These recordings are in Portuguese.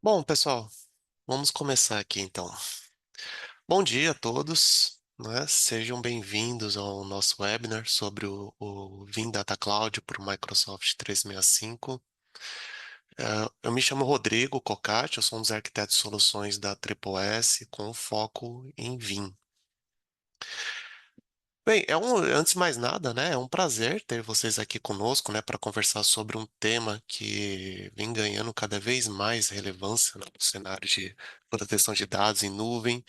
Bom, pessoal, vamos começar aqui então. Bom dia a todos, né? Sejam bem-vindos ao nosso webinar sobre o Vim Data Cloud para o Microsoft 365. Eu me chamo Rodrigo Cocati, eu sou um dos arquitetos de soluções da Triple S com foco em Vim. Bem, antes de mais nada, né, é um prazer ter vocês aqui conosco, né, para conversar sobre um tema que vem ganhando cada vez mais relevância no cenário de proteção de dados em nuvem.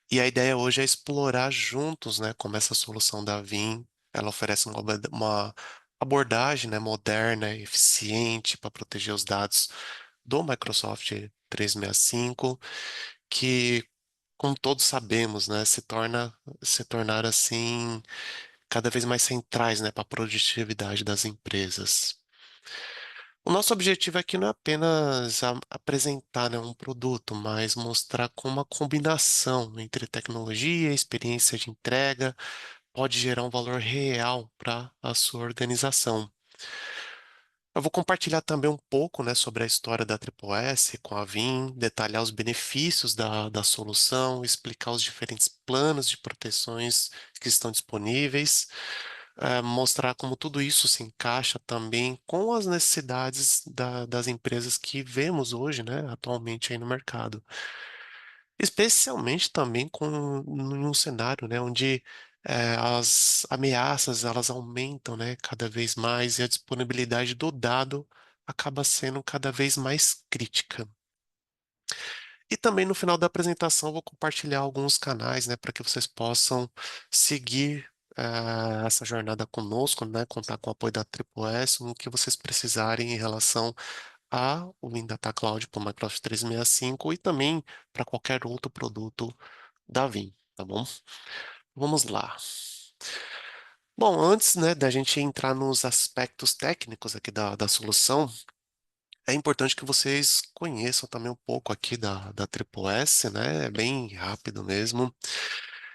E a ideia hoje é explorar juntos, né, como essa solução da Vim, ela oferece uma abordagem, né, moderna, eficiente para proteger os dados do Microsoft 365, que, como todos sabemos, né, se tornar assim cada vez mais centrais, né, para a produtividade das empresas. O nosso objetivo aqui não é apenas apresentar, né, um produto, mas mostrar como uma combinação entre tecnologia e experiência de entrega pode gerar um valor real para a sua organização. Eu vou compartilhar também um pouco, né, sobre a história da Triple S com a Vim, detalhar os benefícios da solução, explicar os diferentes planos de proteções que estão disponíveis, mostrar como tudo isso se encaixa também com as necessidades das empresas que vemos hoje, né, atualmente aí no mercado. Especialmente também em um cenário, né, onde as ameaças elas aumentam, né, cada vez mais e a disponibilidade do dado acaba sendo cada vez mais crítica. E também no final da apresentação eu vou compartilhar alguns canais, né, para que vocês possam seguir essa jornada conosco, né, contar com o apoio da Triple S, no que vocês precisarem em relação o Win Data Cloud para o Microsoft 365 e também para qualquer outro produto da Vim, tá bom? Vamos lá. Bom, antes, né, da gente entrar nos aspectos técnicos aqui da solução, é importante que vocês conheçam também um pouco aqui da Triple S, né? É bem rápido mesmo.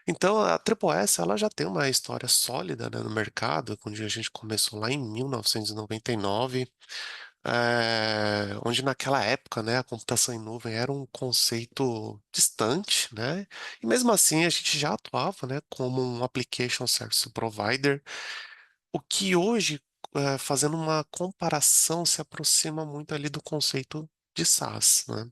Então, a Triple S, ela já tem uma história sólida, né, no mercado, onde a gente começou lá em 1999, onde naquela época, né, a computação em nuvem era um conceito distante, né? E mesmo assim a gente já atuava, né, como um application service provider, o que hoje, fazendo uma comparação, se aproxima muito ali do conceito de SaaS, né?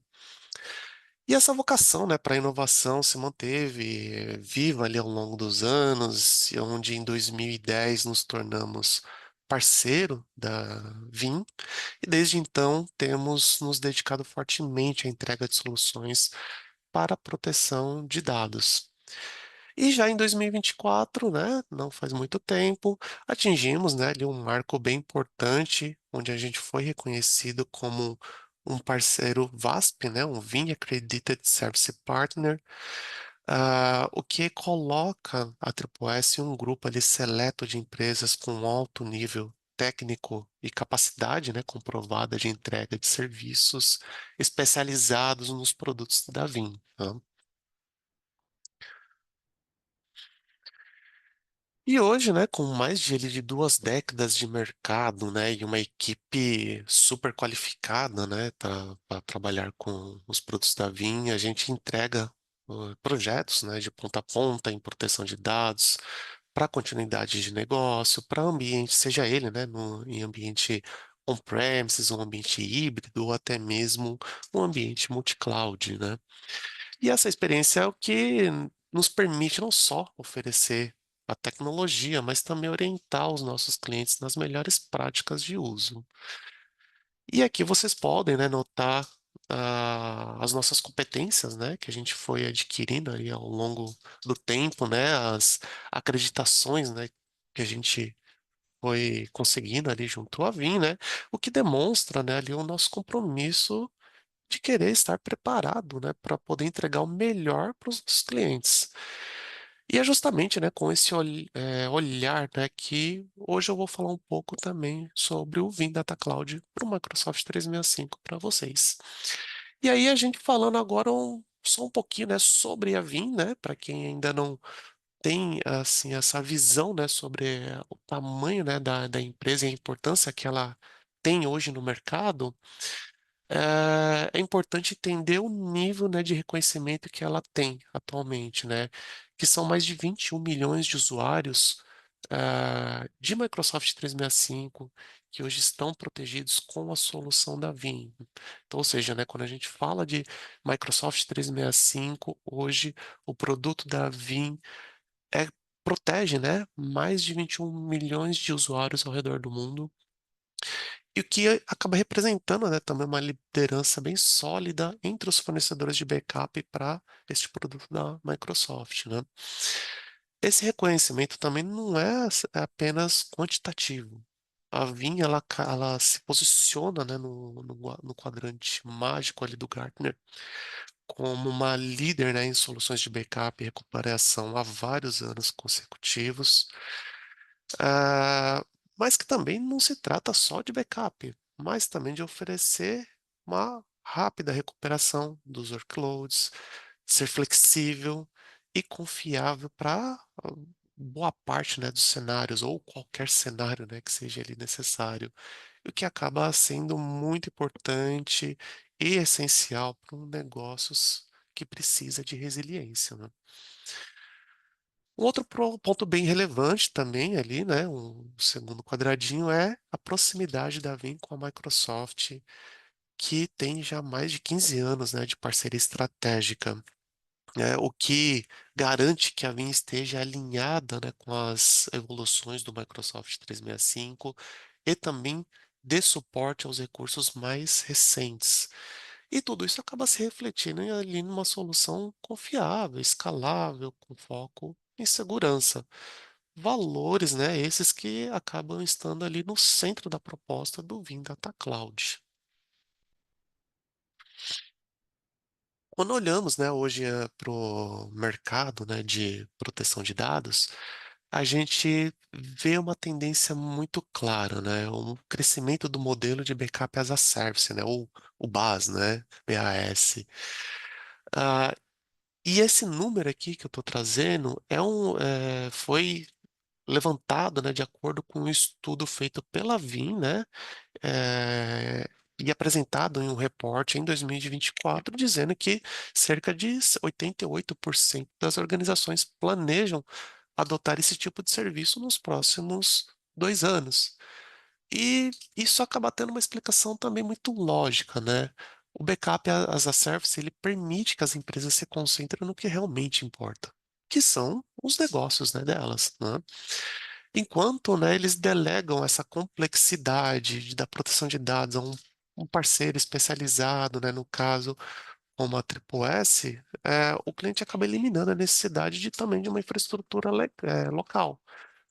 E essa vocação, né, para inovação se manteve viva ali ao longo dos anos, e onde em 2010 nos tornamos parceiro da Vim, e desde então temos nos dedicado fortemente à entrega de soluções para a proteção de dados. E já em 2024, né, não faz muito tempo, atingimos, né, ali um marco bem importante, onde a gente foi reconhecido como um parceiro VASP, né, um VIN Accredited Service Partner, o que coloca a AAS em um grupo ali seleto de empresas com alto nível técnico e capacidade, né, comprovada de entrega de serviços especializados nos produtos da VIM. Tá? E hoje, né, com mais de 2 décadas de mercado, né, e uma equipe super qualificada, né, para trabalhar com os produtos da Vim, a gente entrega projetos, né, de ponta a ponta em proteção de dados, para continuidade de negócio, para ambiente, seja ele, né, em ambiente on-premises, um ambiente híbrido, ou até mesmo um ambiente multi-cloud, né? E essa experiência é o que nos permite não só oferecer a tecnologia, mas também orientar os nossos clientes nas melhores práticas de uso. E aqui vocês podem, né, notar as nossas competências, né, que a gente foi adquirindo aí ao longo do tempo, né, as acreditações, né, que a gente foi conseguindo ali junto à Vim, né, o que demonstra, né, ali o nosso compromisso de querer estar preparado, né, para poder entregar o melhor para os nossos clientes. E é justamente, né, com esse olhar, né, que hoje eu vou falar um pouco também sobre o Vim Data Cloud para o Microsoft 365 para vocês. E aí a gente falando agora só um pouquinho, né, sobre a Vim, né, para quem ainda não tem assim essa visão, né, sobre o tamanho, né, da empresa e a importância que ela tem hoje no mercado. É importante entender o nível, né, de reconhecimento que ela tem atualmente, né, que são mais de 21 milhões de usuários de Microsoft 365 que hoje estão protegidos com a solução da Vim. Então, ou seja, né, quando a gente fala de Microsoft 365, hoje o produto da Vim é, protege, né, mais de 21 milhões de usuários ao redor do mundo e o que acaba representando, né, também uma liderança bem sólida entre os fornecedores de backup para este produto da Microsoft, né? Esse reconhecimento também não é apenas quantitativo. A Vim, ela se posiciona, né, no quadrante mágico ali do Gartner como uma líder, né, em soluções de backup e recuperação há vários anos consecutivos. Ah, mas que também não se trata só de backup, mas também de oferecer uma rápida recuperação dos workloads, ser flexível e confiável para boa parte, né, dos cenários, ou qualquer cenário, né, que seja ali necessário, o que acaba sendo muito importante e essencial para um negócio que precisa de resiliência, né? Um outro ponto bem relevante também ali, né, um segundo quadradinho, é a proximidade da Vim com a Microsoft, que tem já mais de 15 anos, né, de parceria estratégica, né, o que garante que a Vim esteja alinhada, né, com as evoluções do Microsoft 365 e 65 e também dê suporte aos recursos mais recentes. E tudo isso acaba se refletindo ali numa solução confiável, escalável, com foco em segurança. Valores, né, esses que acabam estando ali no centro da proposta do Vim Data Cloud. Quando olhamos, né, hoje para o mercado, né, de proteção de dados, a gente vê uma tendência muito clara, né, um crescimento do modelo de backup as a service, né, ou o BaaS, né, BaaS. Ah, e esse número aqui que eu estou trazendo foi levantado, né, de acordo com um estudo feito pela Vim, né, eh, e apresentado em um reporte em 2024, dizendo que cerca de 88% das organizações planejam adotar esse tipo de serviço nos próximos 2 anos. E isso acaba tendo uma explicação também muito lógica, né? O backup as a service, ele permite que as empresas se concentrem no que realmente importa, que são os negócios, né, delas, né? Enquanto, né, eles delegam essa complexidade da proteção de dados a um parceiro especializado, né, no caso, como a Triple S, o cliente acaba eliminando a necessidade também de uma infraestrutura local,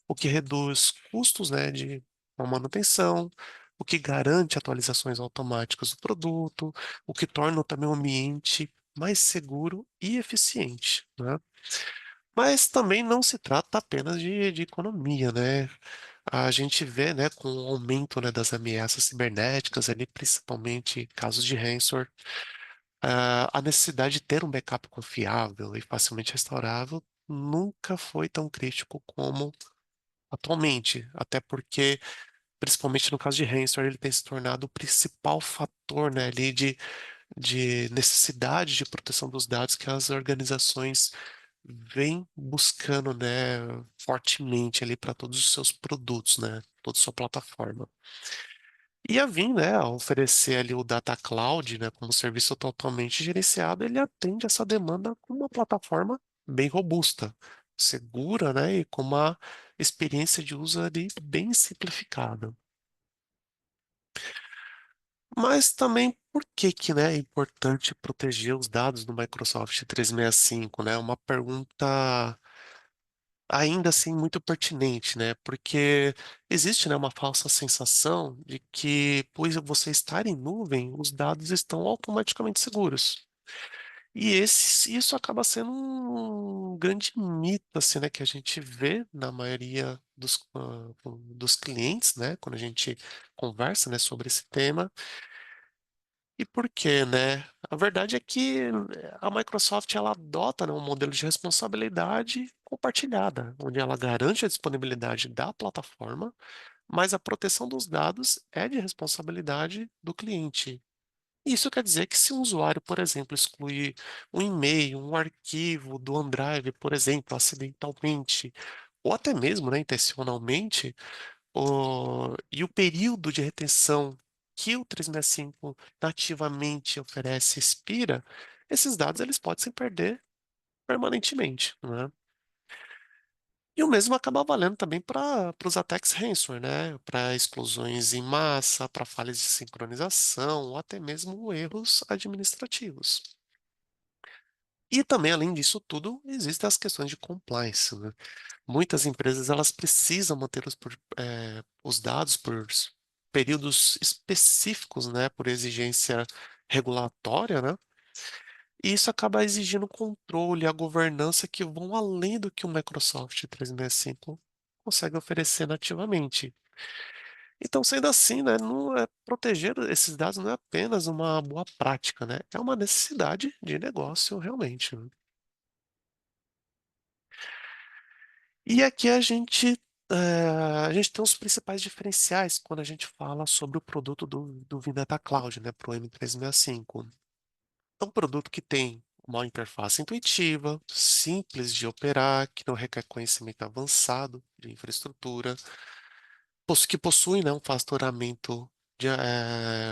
o que reduz custos, né, de uma manutenção, o que garante atualizações automáticas do produto, o que torna também o ambiente mais seguro e eficiente, né? Mas também não se trata apenas de economia, né? A gente vê, né, com o aumento, né, das ameaças cibernéticas, ali, principalmente casos de ransomware, a necessidade de ter um backup confiável e facilmente restaurável nunca foi tão crítico como atualmente, até porque, principalmente no caso de ransomware, ele tem se tornado o principal fator, né, ali de necessidade de proteção dos dados que as organizações vêm buscando, né, fortemente ali para todos os seus produtos, né, toda a sua plataforma. E a Vim, né, ao oferecer ali o Data Cloud, né, como serviço totalmente gerenciado, ele atende essa demanda com uma plataforma bem robusta, segura, né, e com uma experiência de uso ali bem simplificada. Mas também por que que, né, é importante proteger os dados do Microsoft 365, né? Uma pergunta ainda assim muito pertinente, né? Porque existe, né, uma falsa sensação de que, pois você estar em nuvem, os dados estão automaticamente seguros. E isso acaba sendo um grande mito, assim, né, que a gente vê na maioria dos clientes, né, quando a gente conversa, né, sobre esse tema. E por quê, né? A verdade é que a Microsoft ela adota, né, um modelo de responsabilidade compartilhada, onde ela garante a disponibilidade da plataforma, mas a proteção dos dados é de responsabilidade do cliente. Isso quer dizer que se um usuário, por exemplo, excluir um e-mail, um arquivo do OneDrive, por exemplo, acidentalmente, ou até mesmo, né, intencionalmente, e o período de retenção que o 365 nativamente oferece expira, esses dados eles podem se perder permanentemente, né? E o mesmo acaba valendo também para os attacks ransomware, né? Para explosões em massa, para falhas de sincronização, ou até mesmo erros administrativos. E também, além disso tudo, existem as questões de compliance, né? Muitas empresas elas precisam manter os dados por períodos específicos, né? Por exigência regulatória, né? E isso acaba exigindo controle, a governança que vão além do que o Microsoft 365 consegue oferecer nativamente. Então, sendo assim, né, não é, proteger esses dados não é apenas uma boa prática, né? É uma necessidade de negócio realmente, né? E aqui a gente tem os principais diferenciais quando a gente fala sobre o produto do Vindata Cloud, né, para o M365. É um produto que tem uma interface intuitiva, simples de operar, que não requer conhecimento avançado de infraestrutura, que possui, né, um faturamento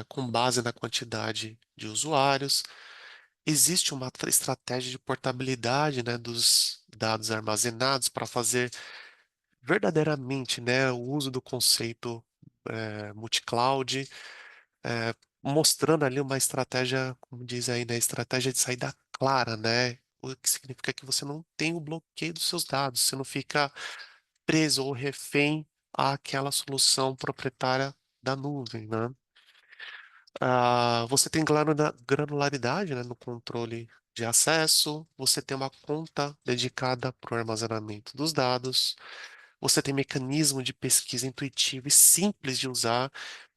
com base na quantidade de usuários. Existe uma estratégia de portabilidade, né, dos dados armazenados para fazer verdadeiramente, né, o uso do conceito multi-cloud, é, mostrando ali uma estratégia, como diz aí, né, estratégia de saída clara, né? O que significa que você não tem o bloqueio dos seus dados, você não fica preso ou refém àquela solução proprietária da nuvem, né? Você tem granularidade, né, no controle de acesso, você tem uma conta dedicada para o armazenamento dos dados, você tem mecanismo de pesquisa intuitivo e simples de usar,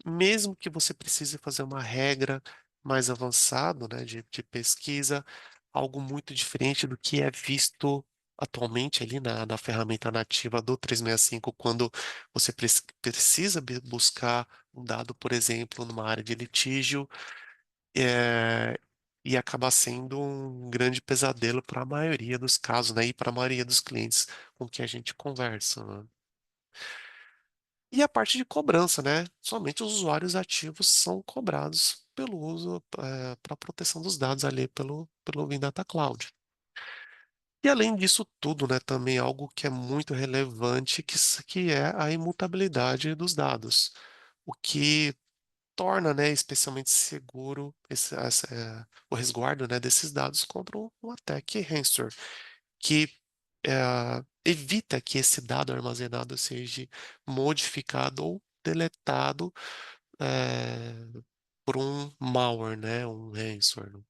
mesmo que você precise fazer uma regra mais avançada, né, de pesquisa, algo muito diferente do que é visto atualmente ali na ferramenta nativa do 365, quando você precisa buscar um dado, por exemplo, numa área de litígio, é, e acaba sendo um grande pesadelo para a maioria dos casos, né, e para a maioria dos clientes com que a gente conversa, né? E a parte de cobrança, né? Somente os usuários ativos são cobrados pelo uso, para a proteção dos dados ali pelo Vindata Cloud. E além disso tudo, né, também algo que é muito relevante, que é a imutabilidade dos dados, o que torna, né, especialmente seguro o resguardo, né, desses dados contra um ataque ransomware, que evita que esse dado armazenado seja modificado ou deletado por um malware, né, um ransomware.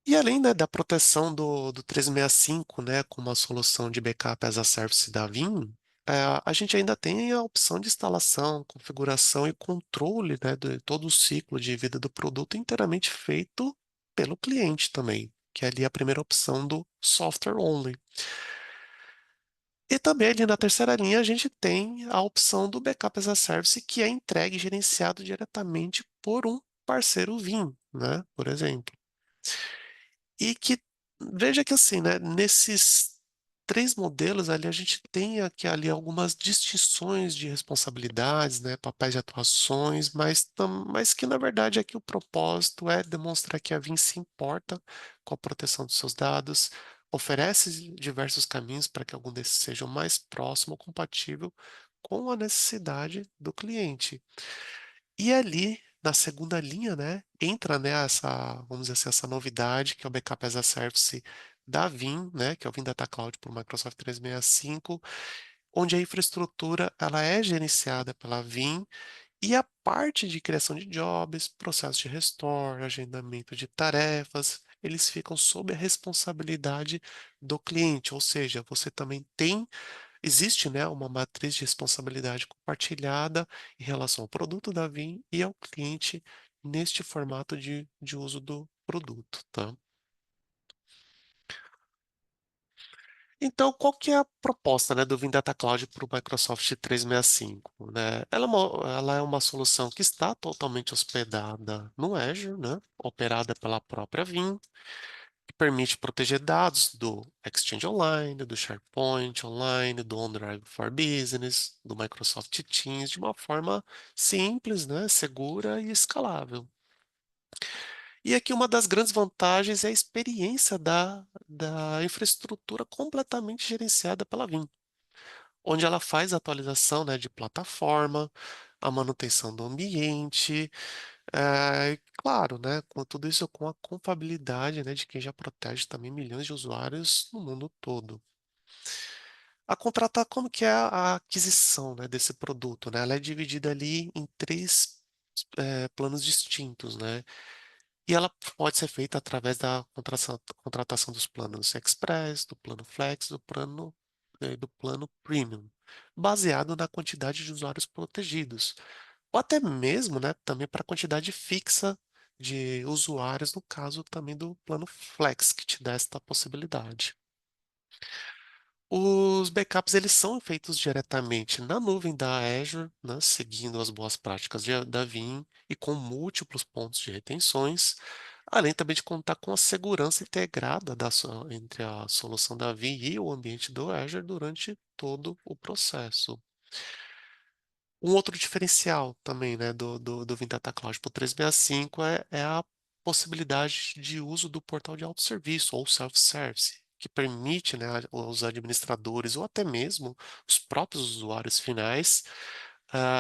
E além, né, da proteção do 365, né, com uma solução de backup as a service da Vim, a gente ainda tem a opção de instalação, configuração e controle, né, de todo o ciclo de vida do produto inteiramente feito pelo cliente também, que é ali a primeira opção do software only. E também ali na terceira linha a gente tem a opção do Backup as a Service, que é entregue e gerenciado diretamente por um parceiro Vim, né, por exemplo. E que veja que assim, né, nesses três modelos ali a gente tem aqui ali algumas distinções de responsabilidades, né, papéis de atuações, mas que na verdade aqui o propósito é demonstrar que a Vim se importa com a proteção dos seus dados, oferece diversos caminhos para que algum desses seja mais próximo ou compatível com a necessidade do cliente. E ali, na segunda linha, né, entra, né, vamos dizer assim, essa novidade, que é o Backup as a Service da Vim, né, que é o Vim Data Cloud para o Microsoft 365, onde a infraestrutura ela é gerenciada pela Vim e a parte de criação de jobs, processo de restore, agendamento de tarefas, eles ficam sob a responsabilidade do cliente, ou seja, você também tem existe, né, uma matriz de responsabilidade compartilhada em relação ao produto da Vim e ao cliente neste formato de uso do produto, tá? Então, qual que é a proposta, né, do Vim Data Cloud para o Microsoft 365, né? Ela é uma solução que está totalmente hospedada no Azure, né, operada pela própria Vim, que permite proteger dados do Exchange Online, do SharePoint Online, do OneDrive for Business, do Microsoft Teams, de uma forma simples, né, segura e escalável. E aqui uma das grandes vantagens é a experiência da infraestrutura completamente gerenciada pela Vim, onde ela faz a atualização, né, de plataforma, a manutenção do ambiente, e claro, né, com tudo isso com a confiabilidade, né, de quem já protege também milhões de usuários no mundo todo. A contratar, como que é a aquisição, né, desse produto, né? Ela é dividida ali em três planos distintos, né? E ela pode ser feita através da contratação dos planos Express, do plano Flex, do plano Premium, baseado na quantidade de usuários protegidos, ou até mesmo, né, também para a quantidade fixa de usuários, no caso também do plano Flex, que te dá esta possibilidade. Os backups eles são feitos diretamente na nuvem da Azure, né, seguindo as boas práticas da Vim e com múltiplos pontos de retenções, além também de contar com a segurança integrada entre a solução da Vim e o ambiente do Azure durante todo o processo. Um outro diferencial também, né, do Vim Data Cloud para o 365 é a possibilidade de uso do portal de autosserviço ou self-service, que permite, né, os administradores ou até mesmo os próprios usuários finais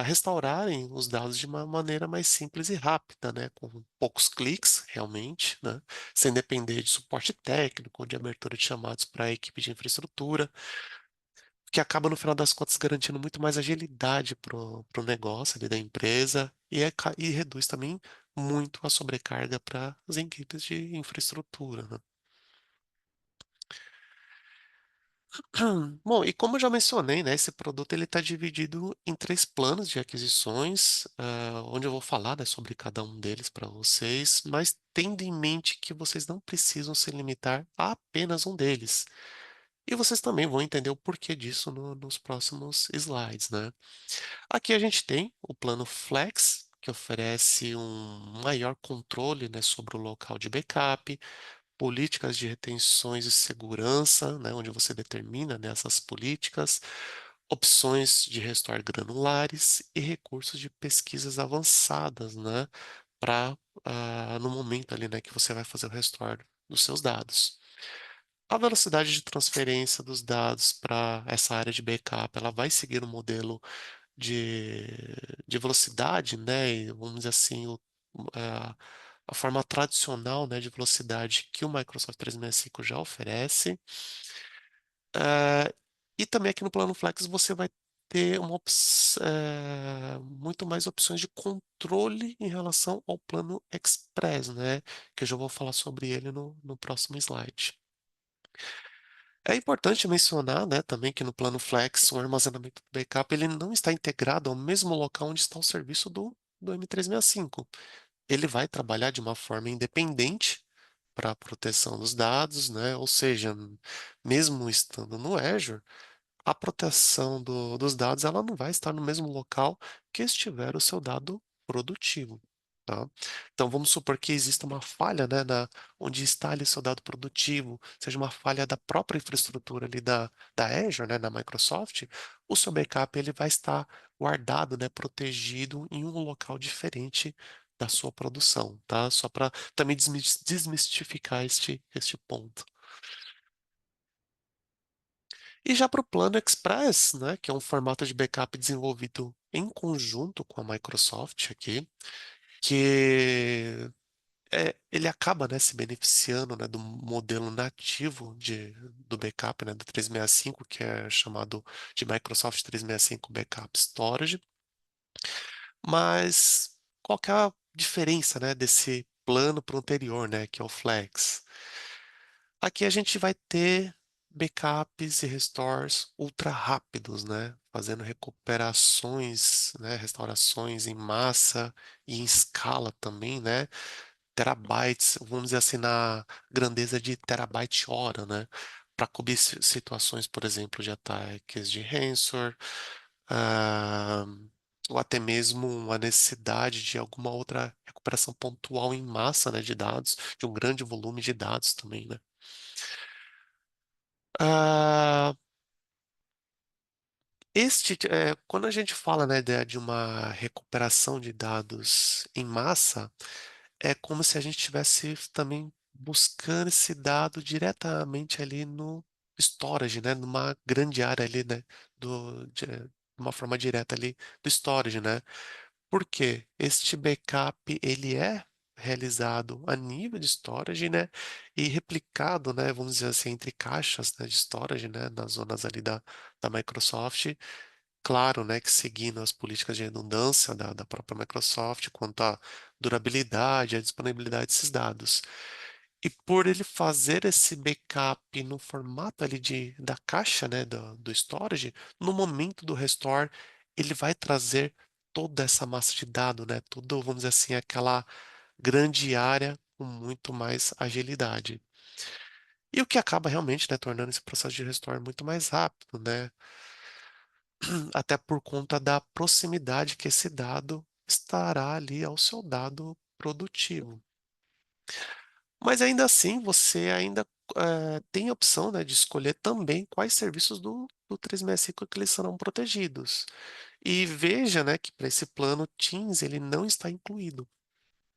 restaurarem os dados de uma maneira mais simples e rápida, né, com poucos cliques, realmente, né, sem depender de suporte técnico ou de abertura de chamados para a equipe de infraestrutura, que acaba no final das contas garantindo muito mais agilidade pro negócio ali da empresa e reduz também muito a sobrecarga para as equipes de infraestrutura, né? Bom, e como eu já mencionei, né, esse produto ele está dividido em três planos de aquisições, onde eu vou falar, né, sobre cada um deles para vocês, mas tendo em mente que vocês não precisam se limitar a apenas um deles. E vocês também vão entender o porquê disso nos próximos slides, né? Aqui a gente tem o plano Flex, que oferece um maior controle, né, sobre o local de backup, políticas de retenções e segurança, né, onde você determina, né, essas políticas, opções de restore granulares e recursos de pesquisas avançadas, né, para no momento ali, né, que você vai fazer o restore dos seus dados. A velocidade de transferência dos dados para essa área de backup, ela vai seguir o modelo de, de velocidade, né? E vamos dizer assim, a forma tradicional, né, de velocidade que o Microsoft 365 já oferece. Eh, e também aqui no plano Flex você vai ter muito mais opções de controle em relação ao plano Express, né? Que eu já vou falar sobre ele no próximo slide. É importante mencionar, né, também que no plano Flex, o armazenamento do backup ele não está integrado ao mesmo local onde está o serviço do M365. Ele vai trabalhar de uma forma independente para a proteção dos dados, né? Ou seja, mesmo estando no Azure, a proteção dos dados ela não vai estar no mesmo local que estiver o seu dado produtivo. Tá? Então vamos supor que exista uma falha, né, onde está ali seu dado produtivo, seja uma falha da própria infraestrutura ali da Azure, né, da Microsoft, o seu backup ele vai estar guardado, né, protegido em um local diferente da sua produção, tá? Só para também desmistificar este ponto. E já para o plano Express, né, que é um formato de backup desenvolvido em conjunto com a Microsoft aqui, que ele acaba, né, se beneficiando, né, do modelo nativo do backup, né, do 365, que é chamado de Microsoft 365 Backup Storage. Mas qual que é a diferença, né, desse plano para o anterior, né, que é o Flex? Aqui a gente vai ter backups e restores ultra rápidos, né? Fazendo recuperações, né? Restaurações em massa e em escala também, né? Terabytes, vamos dizer assim, na grandeza de terabyte hora, né? para cobrir situações, por exemplo, de ataques de ransomware, ah, ou até mesmo uma necessidade de alguma outra recuperação pontual em massa, né, de dados, de um grande volume de dados também, né? Ah, quando a gente fala, né, de uma recuperação de dados em massa, é como se a gente estivesse também buscando esse dado diretamente ali no storage, né, numa grande área ali, né, de uma forma direta ali do storage, né? Porque este backup ele é realizado a nível de storage, né, e replicado, né, vamos dizer assim, entre caixas, né, de storage, né, nas zonas ali da Microsoft. Claro, né, que seguindo as políticas de redundância da própria Microsoft quanto à durabilidade e à disponibilidade desses dados. E por ele fazer esse backup no formato ali da caixa, né, do storage, no momento do restore, ele vai trazer toda essa massa de dados, né, tudo, vamos dizer assim, aquela grande área com muito mais agilidade. E o que acaba realmente, né, tornando esse processo de restore muito mais rápido, né? Até por conta da proximidade que esse dado estará ali ao seu dado produtivo. Mas ainda assim, você ainda tem a opção, né, de escolher também quais serviços do 365 que eles serão protegidos. E veja, né, que para esse plano Teams ele não está incluído,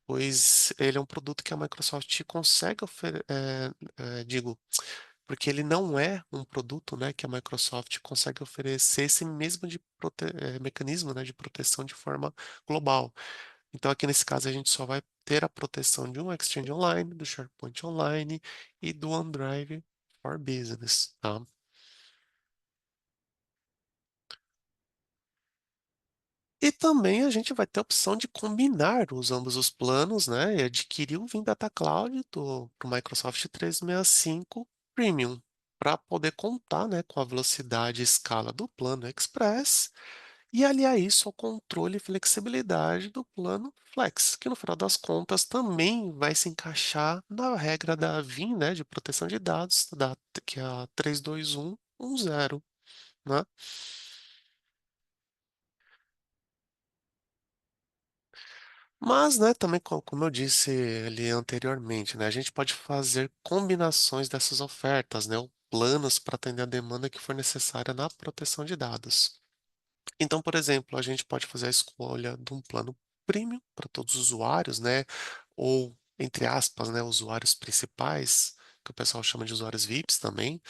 pois ele é um produto que a Microsoft consegue digo, porque ele não é um produto, né, que a Microsoft consegue oferecer esse mesmo mecanismo, né, de proteção de forma global. Então, aqui nesse caso, a gente só vai ter a proteção de um Exchange Online, do SharePoint Online e do OneDrive for Business, tá? E também a gente vai ter a opção de combinar os ambos os planos, né, e adquirir o Vim Data Cloud do Microsoft 365 Premium, para poder contar, né, com a velocidade e escala do plano Express e aliar isso ao controle e flexibilidade do plano Flex, que no final das contas também vai se encaixar na regra da VIM, né, de proteção de dados, que é a 32110, né? Mas, né, também como eu disse ali anteriormente, né, a gente pode fazer combinações dessas ofertas, né, ou planos para atender a demanda que for necessária na proteção de dados. Então, por exemplo, a gente pode fazer a escolha de um plano premium para todos os usuários, né, ou entre aspas, né, usuários principais, que o pessoal chama de usuários VIPs também,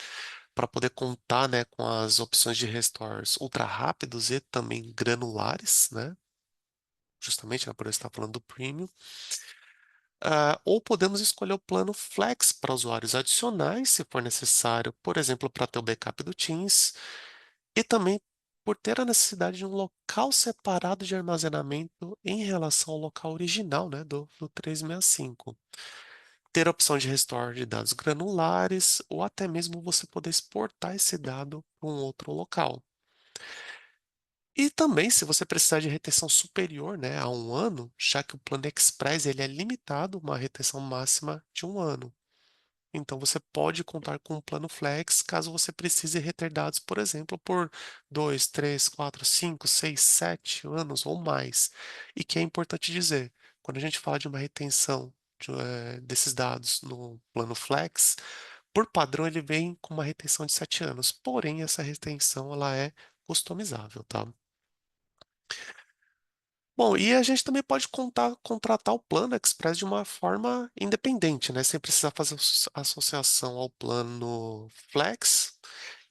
para poder contar, né, com as opções de restores ultra rápidos e também granulares, né, justamente, né, por eu estar falando do premium. Ou podemos escolher o plano Flex para usuários adicionais, se for necessário, por exemplo, para ter o backup do Teams, e também por ter a necessidade de um local separado de armazenamento em relação ao local original, né, do 365. Ter a opção de restore de dados granulares, ou até mesmo você poder exportar esse dado para um outro local. E também, se você precisar de retenção superior, né, a um ano, já que o plano Express ele é limitado a uma retenção máxima de um ano. Então, você pode contar com um plano Flex caso você precise reter dados, por exemplo, por 2, 3, 4, 5, 6, 7 anos ou mais. E que é importante dizer, quando a gente fala de uma retenção desses dados no plano Flex, por padrão ele vem com uma retenção de 7 anos, porém essa retenção ela é customizável, tá? Bom, e a gente também pode contratar o plano Express de uma forma independente, né? Sem precisar fazer associação ao plano Flex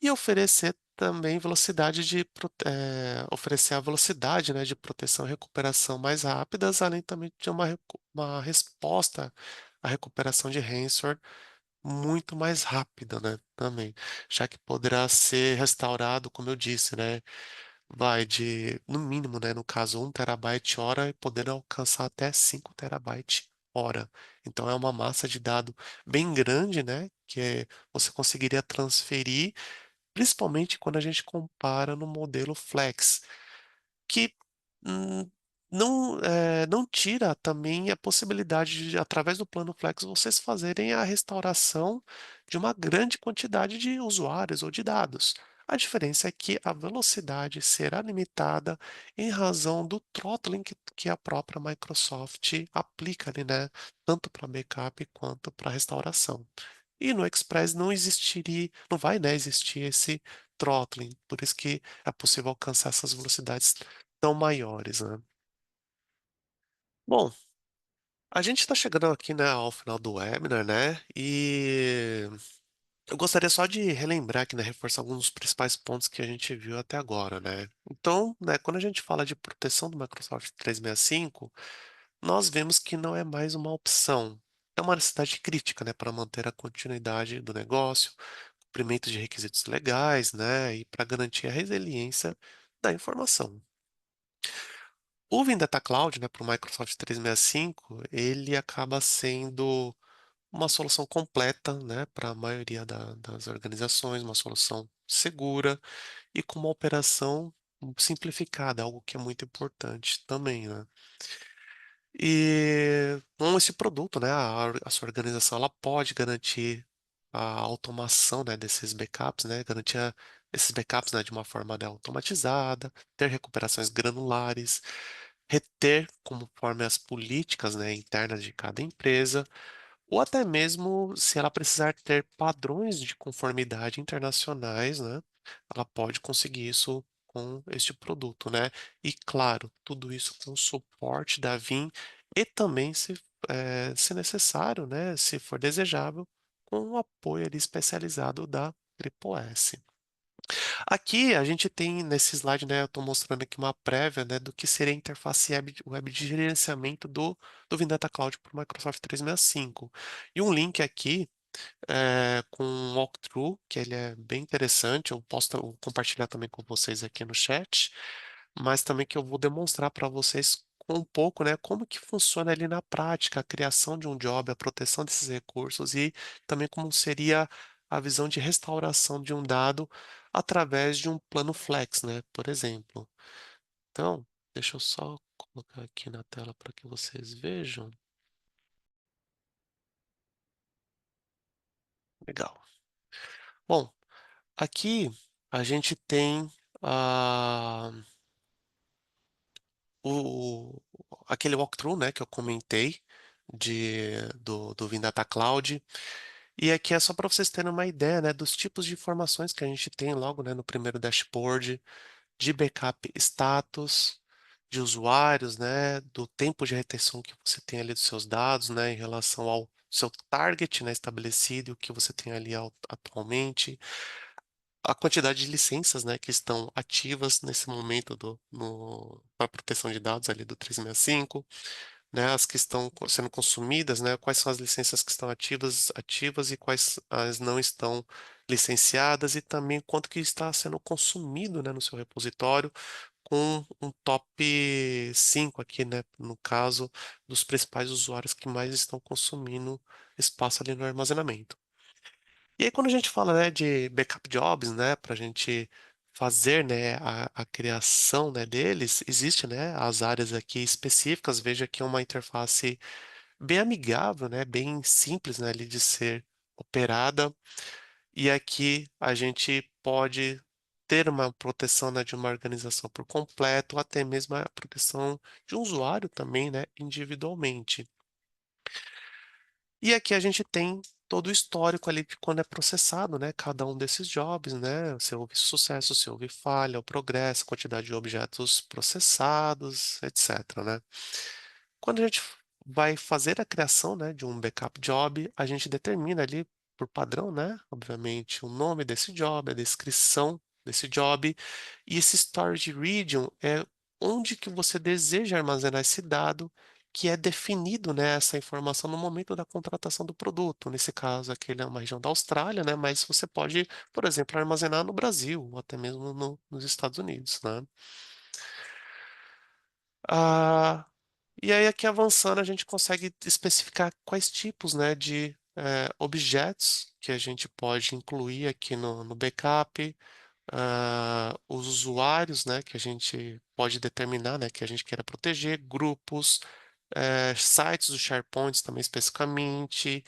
e oferecer também oferecer a velocidade, né, de proteção e recuperação mais rápidas, além também de uma resposta à recuperação de ransomware muito mais rápida, né? Também, já que poderá ser restaurado, como eu disse, né? Vai de, no mínimo, né, no caso, 1 TB hora e podendo alcançar até 5 TB hora. Então é uma massa de dado bem grande, né, você conseguiria transferir, principalmente quando a gente compara no modelo Flex, que hum, não tira também a possibilidade de, através do plano Flex, vocês fazerem a restauração de uma grande quantidade de usuários ou de dados. A diferença é que a velocidade será limitada em razão do throttling que a própria Microsoft aplica ali, né? Tanto para backup quanto para restauração. E no Express não existiria, não vai, né, existir esse throttling, por isso que é possível alcançar essas velocidades tão maiores, né? Bom, a gente está chegando aqui, né, ao final do webinar, né? E eu gostaria só de relembrar aqui, né, reforçar alguns dos principais pontos que a gente viu até agora, né? Então, né, quando a gente fala de proteção do Microsoft 365, nós vemos que não é mais uma opção. É uma necessidade crítica, né, para manter a continuidade do negócio, cumprimento de requisitos legais, né, e para garantir a resiliência da informação. O Vindata Cloud, né, para o Microsoft 365, ele acaba sendo uma solução completa, né, para a maioria das organizações, uma solução segura e com uma operação simplificada, algo que é muito importante também, né? E com esse produto, né, a sua organização ela pode garantir a automação, né, desses backups, né, garantir esses backups, né, de uma forma, né, automatizada, ter recuperações granulares, reter conforme as políticas, né, internas de cada empresa, ou até mesmo se ela precisar ter padrões de conformidade internacionais, né, ela pode conseguir isso com este produto, né? E claro, tudo isso com o suporte da Vim e também, se necessário, né, se for desejável, com o apoio ali especializado da Triple S. Aqui a gente tem nesse slide, né, eu estou mostrando aqui uma prévia, né, do que seria a interface web de gerenciamento do Vindata Cloud para o Microsoft 365. E um link aqui com um walkthrough, que ele é bem interessante, eu compartilhar também com vocês aqui no chat, mas também que eu vou demonstrar para vocês com um pouco, né, como que funciona ali na prática a criação de um job, a proteção desses recursos e também como seria a visão de restauração de um dado através de um plano flex, né, por exemplo. Então, deixa eu só colocar aqui na tela para que vocês vejam. Legal. Bom, aqui a gente tem ah, o, aquele walkthrough, né, que eu comentei do Vindata Cloud. E aqui é só para vocês terem uma ideia, né, dos tipos de informações que a gente tem logo, né, no primeiro dashboard, de backup status, de usuários, né, do tempo de retenção que você tem ali dos seus dados, né, em relação ao seu target, né, estabelecido, e o que você tem ali atualmente, a quantidade de licenças, né, que estão ativas nesse momento para proteção de dados ali do 365, né, as que estão sendo consumidas, né, quais são as licenças que estão ativas e quais as não estão licenciadas e também quanto que está sendo consumido, né, no seu repositório com um top 5 aqui, né, no caso dos principais usuários que mais estão consumindo espaço ali no armazenamento. E aí, quando a gente fala, né, de backup jobs, né, para a gente fazer, né, a criação, né, deles, existe, né, as áreas aqui específicas. Veja que é uma interface bem amigável, né, bem simples, né, ali de ser operada. E aqui a gente pode ter uma proteção, né, de uma organização por completo, ou até mesmo a proteção de um usuário também, né, individualmente. E aqui a gente tem todo o histórico ali de quando é processado, né? Cada um desses jobs, né? Se houve sucesso, se houve falha, o progresso, quantidade de objetos processados, etc, né? Quando a gente vai fazer a criação, né, de um backup job, a gente determina ali por padrão, né? Obviamente, o nome desse job, a descrição desse job, e esse storage region é onde que você deseja armazenar esse dado, que é definido, né, essa informação no momento da contratação do produto. Nesse caso, aqui ele é uma região da Austrália, né? Mas você pode, por exemplo, armazenar no Brasil, ou até mesmo nos Estados Unidos, né? Ah, e aí, aqui avançando, a gente consegue especificar quais tipos, né, de objetos que a gente pode incluir aqui no backup, os usuários, né, que a gente pode determinar, né, que a gente queira proteger grupos, sites do SharePoint também especificamente,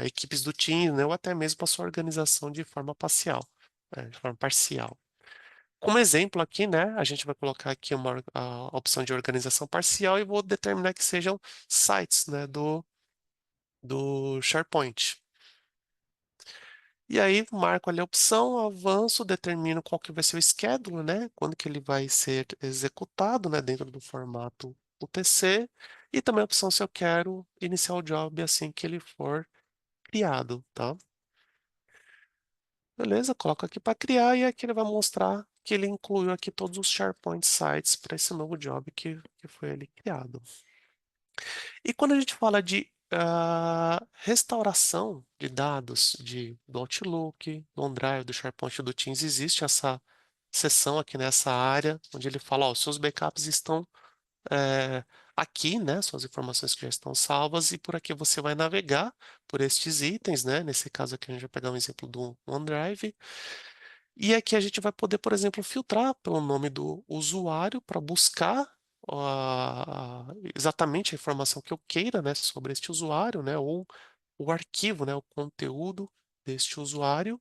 equipes do Teams, né, ou até mesmo a sua organização de forma parcial, de forma parcial. Como exemplo aqui, né, a gente vai colocar aqui a opção de organização parcial e vou determinar que sejam sites, né, do SharePoint. E aí marco ali a opção, avanço, determino qual que vai ser o schedule, né, quando que ele vai ser executado, né, dentro do formato UTC, e também a opção se eu quero iniciar o job assim que ele for criado, tá? Beleza, coloco aqui para criar e aqui ele vai mostrar que ele incluiu aqui todos os SharePoint sites para esse novo job que foi ali criado. E quando a gente fala de restauração de dados do Outlook, do OneDrive, do SharePoint, do Teams, existe essa seção aqui nessa área onde ele fala, ó, os seus backups estão eh, aqui, né, suas informações que já estão salvas e por aqui você vai navegar por estes itens, né, nesse caso aqui a gente vai pegar um exemplo do OneDrive e aqui a gente vai poder, por exemplo, filtrar pelo nome do usuário para buscar exatamente a informação que eu queira, né, sobre este usuário, né, ou o arquivo, né, o conteúdo deste usuário.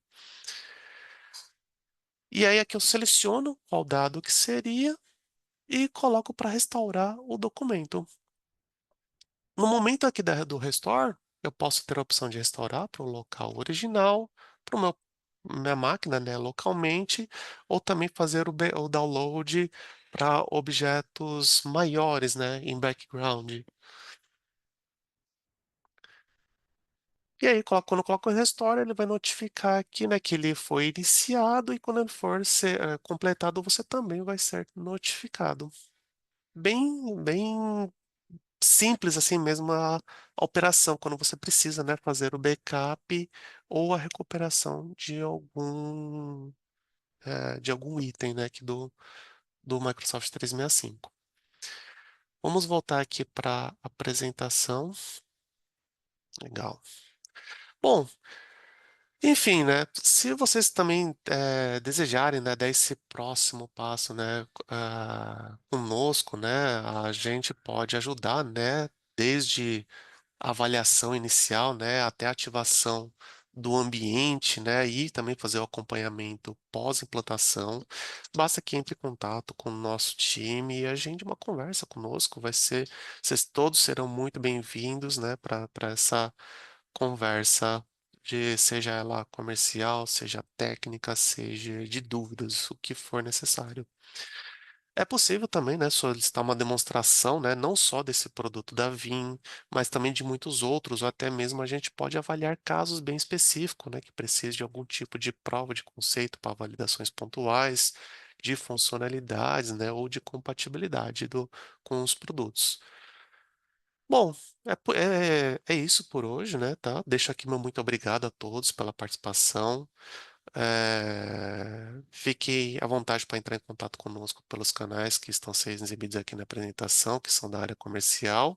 E aí aqui eu seleciono qual dado que seria e coloco para restaurar o documento. No momento aqui do restore, eu posso ter a opção de restaurar para o local original, para minha máquina, né, localmente, ou também fazer o download para objetos maiores, né, em background. E aí, quando eu coloco o restore, ele vai notificar aqui, né, que ele foi iniciado e quando ele for ser completado, você também vai ser notificado. Bem simples assim mesmo a operação, quando você precisa, né, fazer o backup ou a recuperação de algum item, né, aqui do Microsoft 365. Vamos voltar aqui para a apresentação. Legal. Bom, enfim, né, se vocês também desejarem, né, dar esse próximo passo, né, conosco, né, a gente pode ajudar, né, desde avaliação inicial, né, até a ativação do ambiente, né, e também fazer o acompanhamento pós-implantação. Basta que entre em contato com o nosso time e agende uma conversa conosco. Vocês todos serão muito bem-vindos, né, para essa conversa seja ela comercial, seja técnica, seja de dúvidas, o que for necessário. É possível também, né, solicitar uma demonstração, né, não só desse produto da Vim, mas também de muitos outros, ou até mesmo a gente pode avaliar casos bem específicos, né, que precisem de algum tipo de prova de conceito para validações pontuais, de funcionalidades, né, ou de compatibilidade com os produtos. Bom, é isso por hoje, né, tá? Deixo aqui meu muito obrigado a todos pela participação. Fique à vontade para entrar em contato conosco pelos canais que estão sendo exibidos aqui na apresentação, que são da área comercial.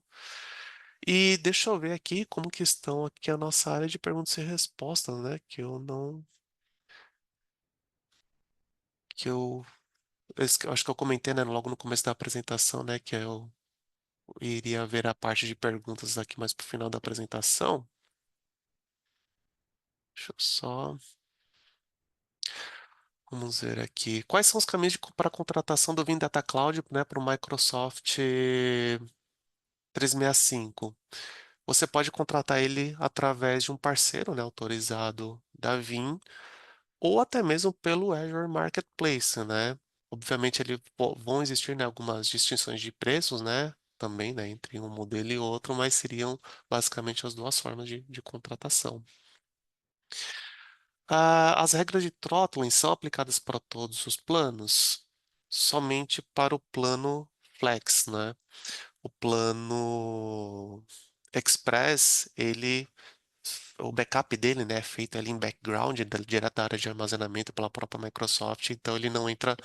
E deixa eu ver aqui como que estão aqui a nossa área de perguntas e respostas, né? Que eu não, que eu acho que eu comentei, né, logo no começo da apresentação, né, que eu iria ver a parte de perguntas aqui mais pro final da apresentação. Deixa eu só, vamos ver aqui. Quais são os caminhos para a contratação do Vim Data Cloud, né, para o Microsoft 365? Você pode contratar ele através de um parceiro, né, autorizado da Vim, ou até mesmo pelo Azure Marketplace, né? Obviamente, vão existir, né, algumas distinções de preços, né, também, né, entre um modelo e outro, mas seriam basicamente as duas formas de contratação. As regras de throttling são aplicadas para todos os planos? Somente para o plano Flex, né? O plano Express, o backup dele, né, é feito ali em background, direto da área de armazenamento pela própria Microsoft, então ele não entra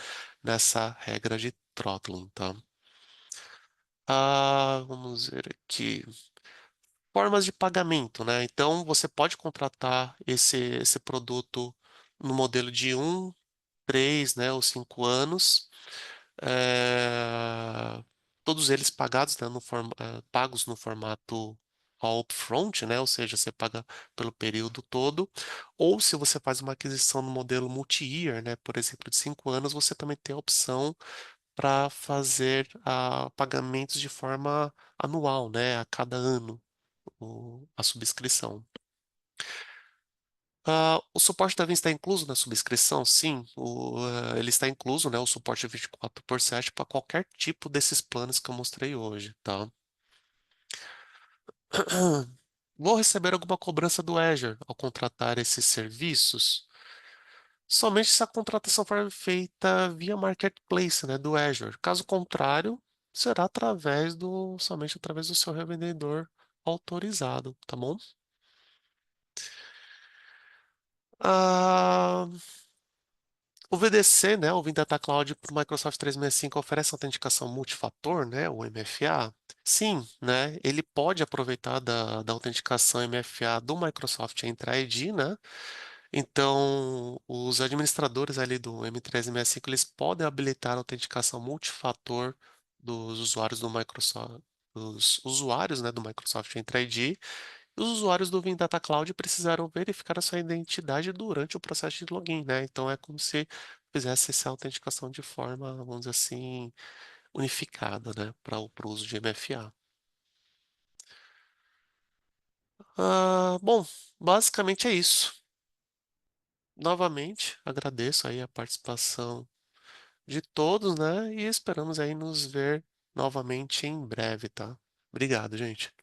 nessa regra de throttling, tá? Vamos ver aqui. Formas de pagamento, né? Então você pode contratar esse produto no modelo de 1, 3, né, ou 5 anos. É, todos eles pagados, né, pagos no formato all upfront, né? Ou seja, você paga pelo período todo. Ou se você faz uma aquisição no modelo multi-year, né? Por exemplo, de 5 anos, você também tem a opção para fazer pagamentos de forma anual, né? A cada ano, a subscrição. O suporte da Vim está incluso na subscrição? Sim, ele está incluso, né? O suporte 24/7 para qualquer tipo desses planos que eu mostrei hoje, tá? Vou receber alguma cobrança do Azure ao contratar esses serviços? Somente se a contratação for feita via Marketplace, né, do Azure. Caso contrário, será somente através do seu revendedor autorizado, tá bom? Ah, o VDC, né, o Vim Data Cloud para o Microsoft 365 oferece autenticação multifator, né, o MFA. Sim, né, ele pode aproveitar da autenticação MFA do Microsoft Entra ID, né? Então, os administradores ali do M365, eles podem habilitar a autenticação multifator dos usuários do Microsoft, dos usuários, né, do Microsoft Entra ID. E os usuários do Vim Data Cloud precisaram verificar a sua identidade durante o processo de login, né? Então, é como se fizesse essa autenticação de forma, vamos dizer assim, unificada, né, para o uso de MFA. Bom, basicamente é isso. Novamente, agradeço aí a participação de todos, né? E esperamos aí nos ver novamente em breve, tá? Obrigado, gente.